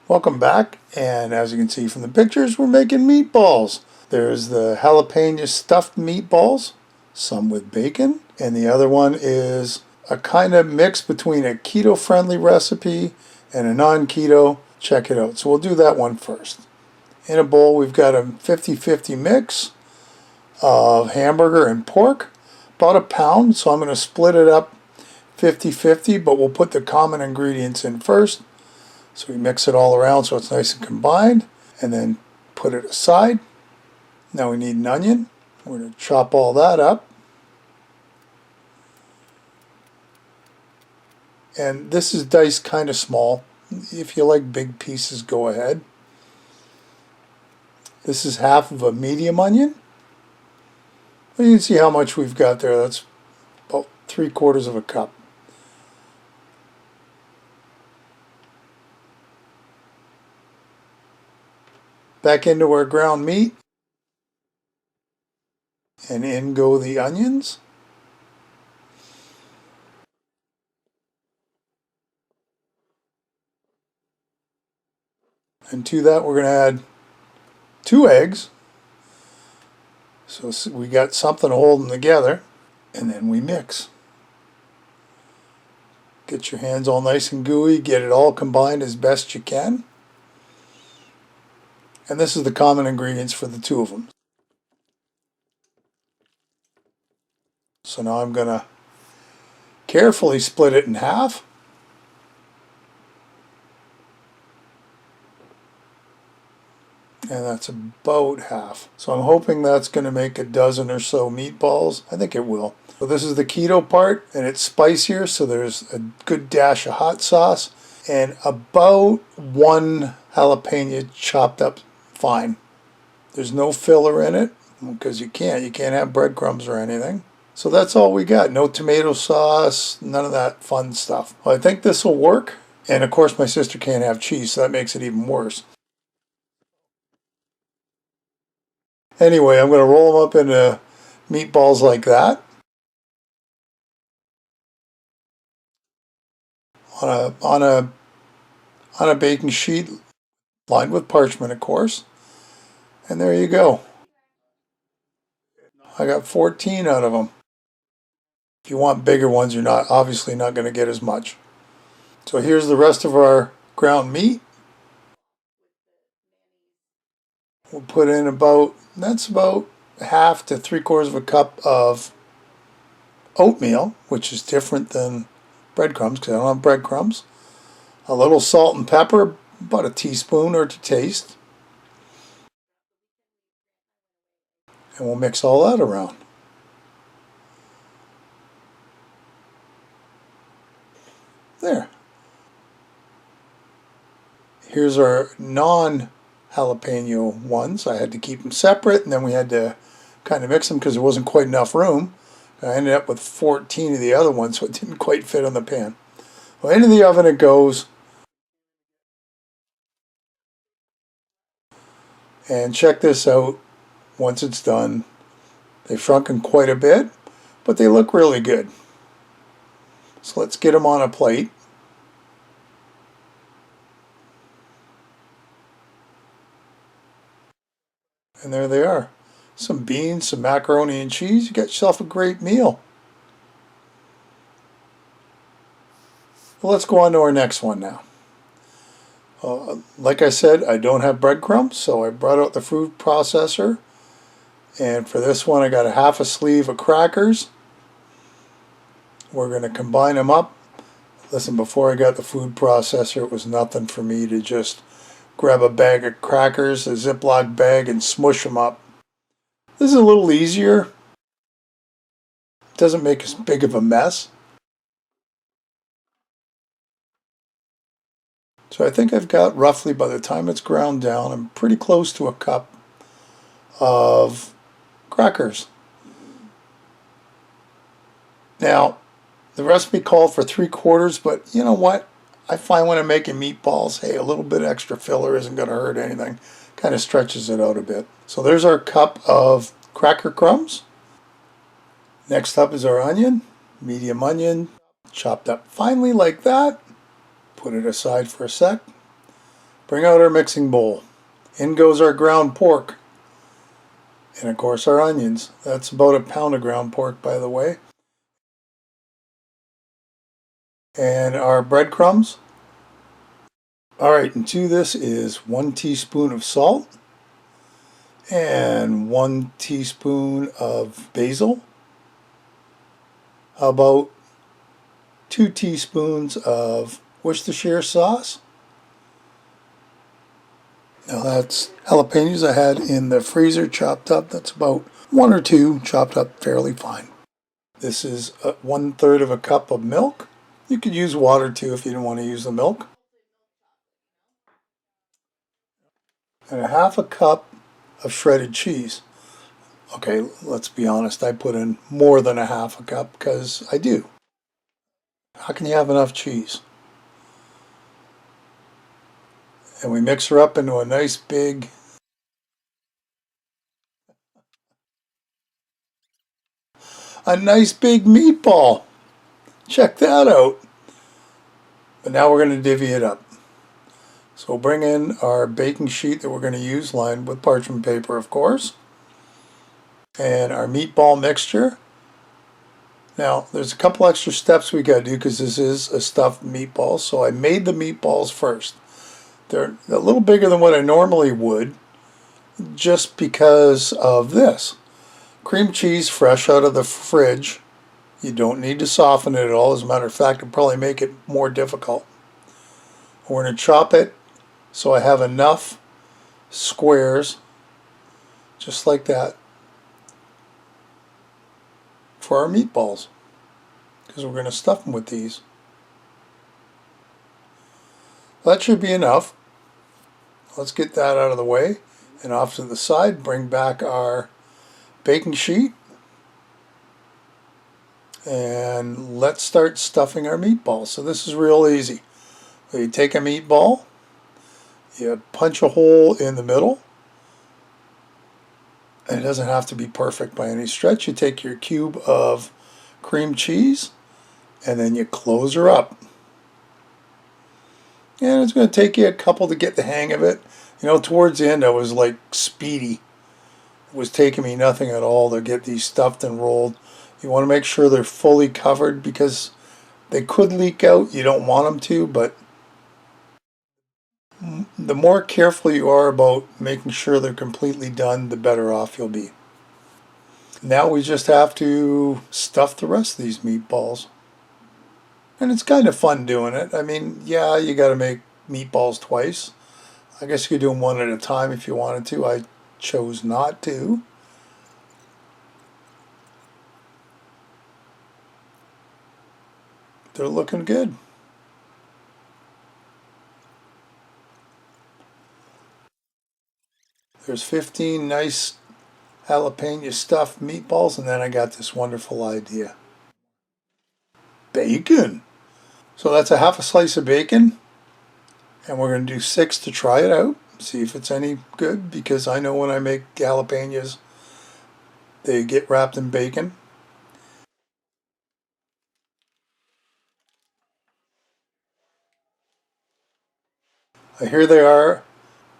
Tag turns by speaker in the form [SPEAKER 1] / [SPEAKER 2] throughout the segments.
[SPEAKER 1] Welcome back, and as you can see from the pictures, we're making meatballs. There's the jalapeno stuffed meatballs, some with bacon, and the other one is a kind of mix between a keto-friendly recipe and a non-keto. Check it out. So we'll do that one first. In a bowl, we've got a 50-50 mix of hamburger and pork, about a pound, so I'm going to split it up 50-50, but we'll put the common ingredients in first. So we mix it all around so it's nice and combined, and then put it aside. Now we need an onion. We're going to chop all that up. And this is diced kind of small. If you like big pieces, go ahead. This is half of a medium onion. You can see how much we've got there. That's about 3/4 of a cup. Back into our ground meat, and in go the onions. And to that we're going to add 2 eggs. So we got something to hold them together, and then we mix. Get your hands all nice and gooey, get it all combined as best you can. And this is the common ingredients for the 2 of them. So now I'm going to carefully split it in half. And that's about half. So I'm hoping that's going to make a dozen or so meatballs. I think it will. So this is the keto part, and it's spicier, so there's a good dash of hot sauce and about 1 jalapeno chopped up fine. There's no filler in it because you can't have breadcrumbs or anything. So that's all we got. No tomato sauce, none of that fun stuff. Well, I think this will work. And of course my sister can't have cheese, so that makes it even worse. Anyway, I'm going to roll them up into meatballs like that. On a baking sheet lined with parchment, of course. And there you go. I got 14 out of them. If you want bigger ones, you're obviously not going to get as much. So here's the rest of our ground meat. We'll put in that's about half to 3/4 of a cup of oatmeal, which is different than breadcrumbs because I don't have breadcrumbs. A little salt and pepper, about a teaspoon or to taste. And we'll mix all that around. There. Here's our non-jalapeno ones. I had to keep them separate, and then we had to kind of mix them because there wasn't quite enough room. I ended up with 14 of the other ones, so it didn't quite fit on the pan. Well, into the oven it goes. And check this out. Once it's done, they've shrunken quite a bit, but they look really good. So let's get them on a plate. And there they are. Some beans, some macaroni and cheese. You got yourself a great meal. Well, let's go on to our next one now. Like I said, I don't have breadcrumbs, so I brought out the food processor. And for this one, I got a half a sleeve of crackers. We're going to combine them up. Listen, before I got the food processor, it was nothing for me to just grab a bag of crackers, a Ziploc bag, and smush them up. This is a little easier. It doesn't make as big of a mess. So I think I've got roughly, by the time it's ground down, I'm pretty close to a cup of crackers. Now, the recipe called for 3/4, but you know what? I find when I'm making meatballs, hey, a little bit extra filler isn't going to hurt anything. Kind of stretches it out a bit. So there's our cup of cracker crumbs. Next up is our onion, medium onion, chopped up finely like that. Put it aside for a sec. Bring out our mixing bowl. In goes our ground pork. And of course our onions. That's about a pound of ground pork, by the way. And our breadcrumbs. Alright, and to this is 1 teaspoon of salt and 1 teaspoon of basil. How about 2 teaspoons of Worcestershire sauce? Now that's jalapenos I had in the freezer chopped up. That's about 1 or 2 chopped up fairly fine. This is 1/3 of a cup of milk. You could use water too if you didn't want to use the milk. And 1/2 cup of shredded cheese. Okay, let's be honest, I put in more than 1/2 cup because I do. How can you have enough cheese? And we mix her up into a nice big meatball. Check that out. But now we're going to divvy it up. So we'll bring in our baking sheet that we're going to use, lined with parchment paper, of course. And our meatball mixture. Now, there's a couple extra steps we got to do because this is a stuffed meatball. So I made the meatballs first. They're a little bigger than what I normally would, just because of this. Cream cheese fresh out of the fridge. You don't need to soften it at all. As a matter of fact, it'll probably make it more difficult. We're going to chop it so I have enough squares, just like that, for our meatballs, because we're going to stuff them with these. That should be enough. Let's get that out of the way, and off to the side, bring back our baking sheet, and let's start stuffing our meatballs. So this is real easy. You take a meatball, you punch a hole in the middle, and it doesn't have to be perfect by any stretch. You take your cube of cream cheese, and then you close her up. And it's going to take you a couple to get the hang of it. You know, towards the end I was like speedy. It was taking me nothing at all to get these stuffed and rolled. You want to make sure they're fully covered because they could leak out. You don't want them to, but the more careful you are about making sure they're completely done, the better off you'll be. Now we just have to stuff the rest of these meatballs. And it's kind of fun doing it. I mean, yeah, you got to make meatballs twice. I guess you could do them one at a time if you wanted to. I chose not to. They're looking good. There's 15 nice jalapeno stuffed meatballs, and then I got this wonderful idea. Bacon! So that's 1/2 slice of bacon, and we're going to do 6 to try it out, see if it's any good, because I know when I make jalapenos, they get wrapped in bacon. Here they are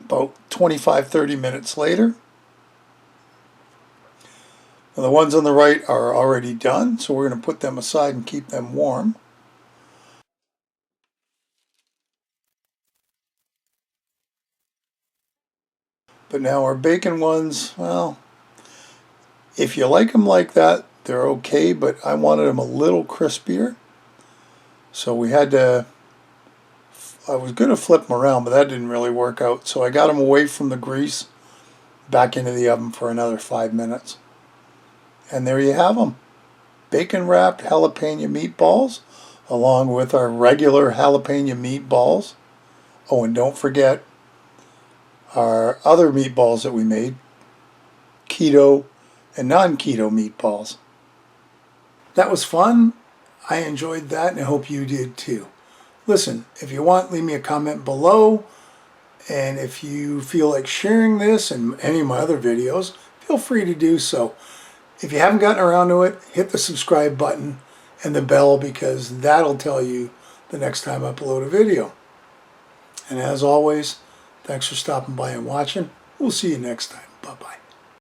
[SPEAKER 1] about 25-30 minutes later. Now the ones on the right are already done, so we're going to put them aside and keep them warm. But now our bacon ones, well, if you like them like that, they're okay, but I wanted them a little crispier. So we had to, I was going to flip them around, but that didn't really work out. So I got them away from the grease, back into the oven for another 5 minutes. And there you have them. Bacon wrapped jalapeno meatballs, along with our regular jalapeno meatballs. Oh, and don't forget our other meatballs that we made, keto and non-keto meatballs. That was fun. I enjoyed that, and I hope you did too. Listen, if you want, leave me a comment below, and if you feel like sharing this and any of my other videos, feel free to do so. If you haven't gotten around to it, hit the subscribe button and the bell, because that'll tell you the next time I upload a video. And as always, Thanks for stopping by and watching. We'll see you next time. Bye-bye.